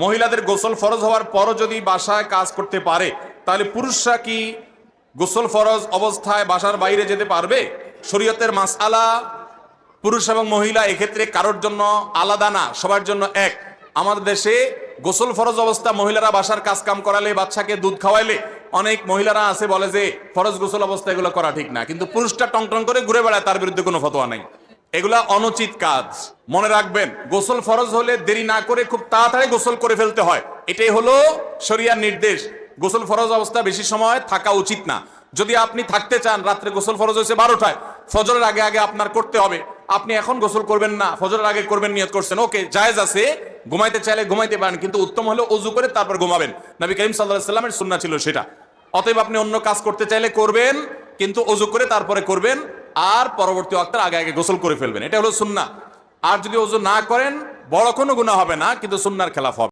মহিলাদের গোসল ফরজ হওয়ার পরও যদি বাসায় কাজ করতে পারে, তাহলে পুরুষরা কি গোসল ফরজ অবস্থায় বাসার বাইরে যেতে পারবে? শরীয়তের মাসআলা পুরুষ এবং মহিলা এক্ষেত্রে কারোর জন্য আলাদা না, সবার জন্য এক। আমাদের দেশে গোসল ফরজ অবস্থা মহিলারা বাসার কাজ কাম করালে, বাচ্চাকে দুধ খাওয়াইলে অনেক মহিলারা আছে বলে যে ফরজ গোসল অবস্থা এগুলো করা ঠিক না, কিন্তু পুরুষটা টং টং করে ঘুরে বেড়ায়, তার বিরুদ্ধে কোনো ফতোয়া নাই। এগুলা অনুচিত কাজ। মনে রাখবেন, গোসল ফরজ হলে দেরি না করে খুব তাড়াতাড়ি গোসল করে ফেলতে হয়, এটাই হলো শরিয়ার নির্দেশ। গোসল ফরজ অবস্থা বেশি সময় থাকা উচিত না। যদি আপনি থাকতে চান, রাত্রে গোসল ফরজ হয়েছে 12টায়, ফজরের আগে আগে আপনার করতে হবে, আপনি এখন গোসল করবেন না, ফজরের আগে করবেন নিয়ত করছেন, ওকে, জায়েজ আছে। ঘুমাইতে চাইলে ঘুমাইতে পারেন, কিন্তু উত্তম হলো ওযু করে তারপর ঘুমাবেন। নবী করিম সাল্লাল্লাহু আলাইহি ওয়াসাল্লামের সুন্নাহ ছিল সেটা। অতএব আপনি অন্য কাজ করতে চাইলে করবেন, কিন্তু ওযু করে তারপরে করবেন, আর পরবর্তী ওয়াক্তের আগে আগে গোসল করে ফেলবেন, এটা হলো সুন্নাহ। আর যদি ওযু না করেন, বড় কোনো গুনাহ হবে না, কিন্তু সুন্নাহর খেলাফ হবে।